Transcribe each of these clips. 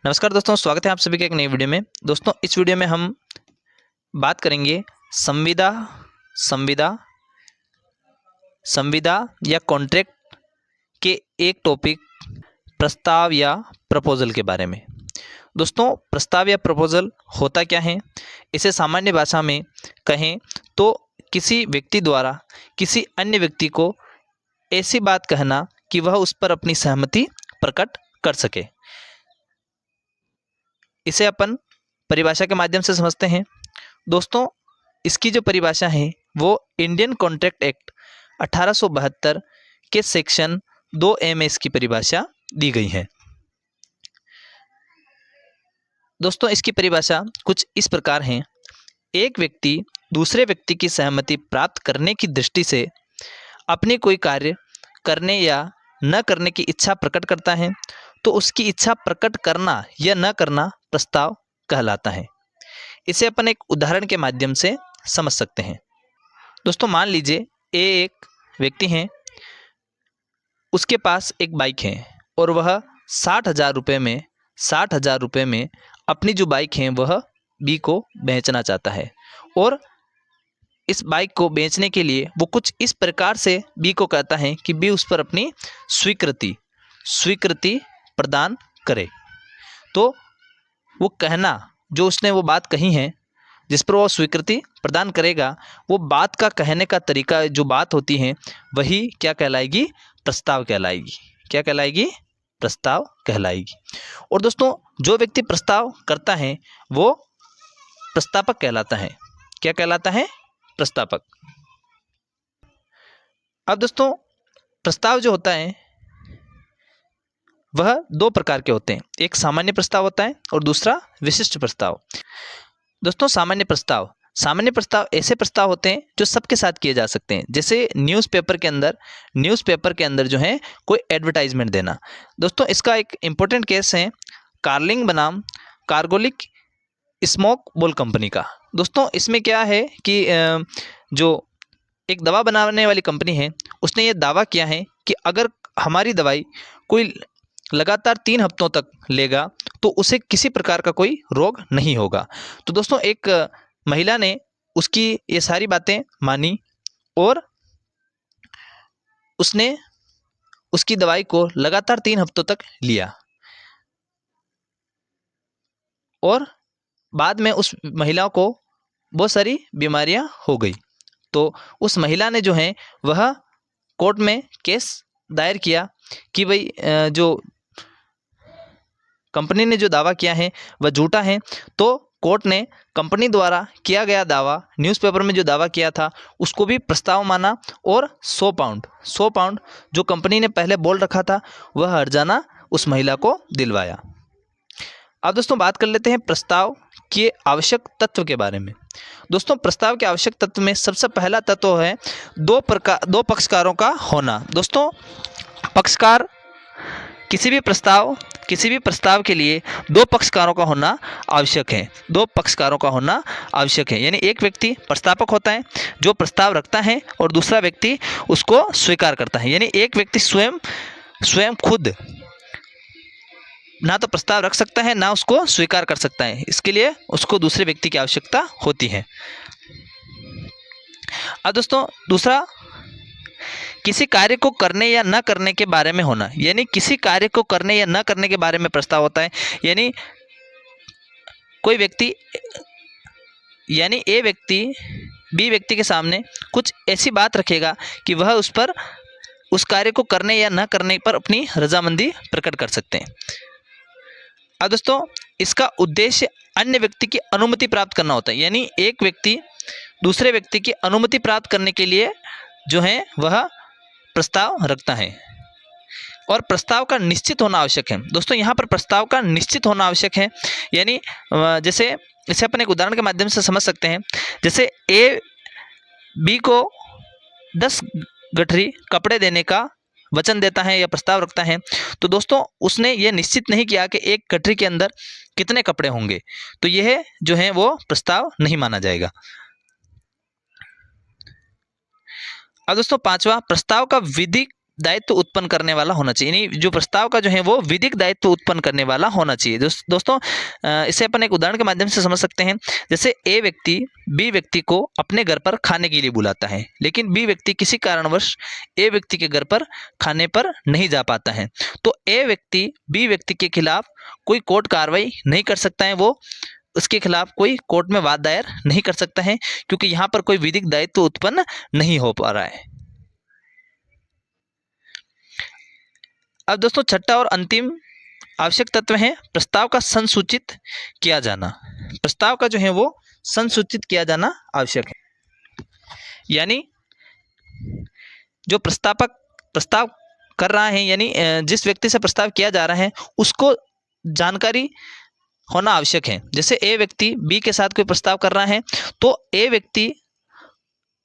नमस्कार दोस्तों, स्वागत है आप सभी का एक नई वीडियो में। दोस्तों, इस वीडियो में हम बात करेंगे संविदा संविदा संविदा या कॉन्ट्रैक्ट के एक टॉपिक प्रस्ताव या प्रपोजल के बारे में। दोस्तों, प्रस्ताव या प्रपोजल होता क्या है? इसे सामान्य भाषा में कहें तो किसी व्यक्ति द्वारा किसी अन्य व्यक्ति को ऐसी बात कहना कि वह उस पर अपनी सहमति प्रकट कर सके। इसे अपन परिभाषा के माध्यम से समझते हैं। दोस्तों, इसकी जो परिभाषा है वो इंडियन कॉन्ट्रैक्ट एक्ट 1872 के सेक्शन 2A में इसकी परिभाषा दी गई है। दोस्तों, इसकी परिभाषा कुछ इस प्रकार है। एक व्यक्ति दूसरे व्यक्ति की सहमति प्राप्त करने की दृष्टि से अपनी कोई कार्य करने या न करने की इच्छा प्रकट करता है तो उसकी इच्छा प्रकट करना या न करना प्रस्ताव कहलाता है। इसे अपन एक उदाहरण के माध्यम से समझ सकते हैं। दोस्तों, मान लीजिए एक व्यक्ति है, उसके पास एक बाइक है और वह 60,000 रुपये में अपनी जो बाइक है वह बी को बेचना चाहता है और इस बाइक को बेचने के लिए वो कुछ इस प्रकार से बी को कहता है कि बी उस पर अपनी स्वीकृति प्रदान करे। तो वो कहना, जो उसने वो बात कही है जिस पर वो स्वीकृति प्रदान करेगा, वो बात का कहने का तरीका जो बात होती है वही क्या कहलाएगी? प्रस्ताव कहलाएगी। क्या कहलाएगी? प्रस्ताव कहलाएगी। और दोस्तों, जो व्यक्ति प्रस्ताव करता है वो प्रस्तावक कहलाता है। क्या कहलाता है? प्रस्तावक। अब दोस्तों, प्रस्ताव जो होता है वह दो प्रकार के होते हैं। एक सामान्य प्रस्ताव होता है और दूसरा विशिष्ट प्रस्ताव। दोस्तों, सामान्य प्रस्ताव ऐसे प्रस्ताव होते हैं जो सबके साथ किए जा सकते हैं। जैसे न्यूज़पेपर के अंदर जो है कोई एडवर्टाइजमेंट देना। दोस्तों, इसका एक इम्पोर्टेंट केस है कार्लिंग बनाम कार्गोलिक स्मोक बोल कंपनी का। दोस्तों, इसमें क्या है कि जो एक दवा बनाने वाली कंपनी है उसने ये दावा किया है कि अगर हमारी दवाई कोई लगातार 3 हफ्तों तक लेगा तो उसे किसी प्रकार का कोई रोग नहीं होगा। तो दोस्तों, एक महिला ने उसकी ये सारी बातें मानी और उसने उसकी दवाई को लगातार 3 हफ्तों तक लिया और बाद में उस महिला को बहुत सारी बीमारियां हो गई। तो उस महिला ने जो है वह कोर्ट में केस दायर किया कि भाई जो कंपनी ने जो दावा किया है वह झूठा है। तो कोर्ट ने कंपनी द्वारा किया गया दावा, न्यूज़पेपर में जो दावा किया था उसको भी प्रस्ताव माना और 100 पाउंड जो कंपनी ने पहले बोल रखा था वह हर्जाना उस महिला को दिलवाया। अब दोस्तों, बात कर लेते हैं प्रस्ताव के आवश्यक तत्व के बारे में। दोस्तों, प्रस्ताव के आवश्यक तत्व में सबसे पहला तत्व है दो पक्षकारों का होना। दोस्तों, पक्षकार किसी भी प्रस्ताव के लिए 2 पक्षकारों का होना आवश्यक है। 2 पक्षकारों का होना आवश्यक है। यानी एक व्यक्ति प्रस्तावक होता है जो प्रस्ताव रखता है और दूसरा व्यक्ति उसको स्वीकार करता है। यानी एक व्यक्ति स्वयं खुद ना तो प्रस्ताव रख सकता है ना उसको स्वीकार कर सकता है। इसके लिए उसको दूसरे व्यक्ति की आवश्यकता होती है। अब दोस्तों, दूसरा किसी कार्य को करने या न करने के बारे में होना। यानी किसी कार्य को करने या न करने के बारे में प्रस्ताव होता है। यानी कोई व्यक्ति यानी ए व्यक्ति बी व्यक्ति के सामने कुछ ऐसी बात रखेगा कि वह उस कार्य को करने या न करने पर अपनी रजामंदी प्रकट कर सकते हैं। अब दोस्तों, इसका उद्देश्य अन्य व्यक्ति की अनुमति प्राप्त करना होता है। यानी एक व्यक्ति दूसरे व्यक्ति की अनुमति प्राप्त करने के लिए जो है वह प्रस्ताव रखता है और प्रस्ताव का निश्चित होना आवश्यक है। दोस्तों, यहाँ पर प्रस्ताव का निश्चित होना आवश्यक है। यानी जैसे इसे अपन एक उदाहरण के माध्यम से समझ सकते हैं। जैसे ए बी को 10 गठरी कपड़े देने का वचन देता है या प्रस्ताव रखता है, तो दोस्तों उसने ये निश्चित नहीं किया कि एक गठरी के अंदर कितने कपड़े होंगे, तो यह जो है वो प्रस्ताव नहीं माना जाएगा। अब दोस्तों, 5वां प्रस्ताव का दायित्व उत्पन्न करने वाला होना चाहिए, यानी जो प्रस्ताव का जो है वो विधिक दायित्व उत्पन्न करने वाला होना चाहिए। दोस्तों इसे अपन एक उदाहरण के माध्यम से समझ सकते हैं। जैसे ए व्यक्ति बी व्यक्ति को अपने घर पर खाने के लिए बुलाता है, लेकिन बी व्यक्ति किसी कारणवश ए व्यक्ति के घर पर खाने पर नहीं जा पाता है, तो ए व्यक्ति बी व्यक्ति के खिलाफ कोई कोर्ट कार्रवाई नहीं कर सकता है, वो उसके खिलाफ कोई कोर्ट में वाद दायर नहीं कर सकता है, क्योंकि यहाँ पर कोई विधिक दायित्व उत्पन्न नहीं हो पा रहा है। अब दोस्तों छठा और अंतिम आवश्यक तत्व है प्रस्ताव का संसूचित किया जाना। प्रस्ताव का जो है वो संसूचित किया जाना आवश्यक है, यानी जो प्रस्ताव कर रहा है, यानी जिस व्यक्ति से प्रस्ताव किया जा रहा है उसको जानकारी होना आवश्यक है। जैसे ए व्यक्ति बी के साथ कोई प्रस्ताव कर रहा है, तो ए व्यक्ति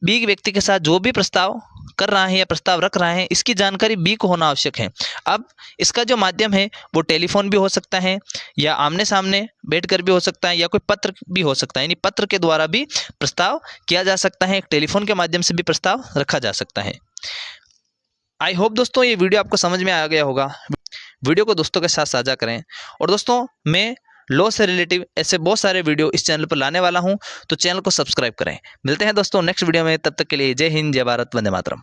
बी व्यक्ति के साथ जो भी प्रस्ताव कर रहा है या प्रस्ताव रख रहा है, इसकी जानकारी बी को होना आवश्यक है। अब इसका जो माध्यम है वो टेलीफोन भी हो सकता है, या आमने सामने बैठकर भी हो सकता है, या कोई पत्र भी हो सकता है, यानी पत्र के द्वारा भी प्रस्ताव किया जा सकता है, एक टेलीफोन के माध्यम से भी प्रस्ताव रखा जा सकता है। आई होप दोस्तों ये वीडियो आपको समझ में आ गया होगा। वीडियो को दोस्तों के साथ साझा करें, और दोस्तों मैं लॉ से रिलेटिव ऐसे बहुत सारे वीडियो इस चैनल पर लाने वाला हूं, तो चैनल को सब्सक्राइब करें। मिलते हैं दोस्तों नेक्स्ट वीडियो में, तब तक के लिए जय हिंद, जय भारत, वंदे मातरम।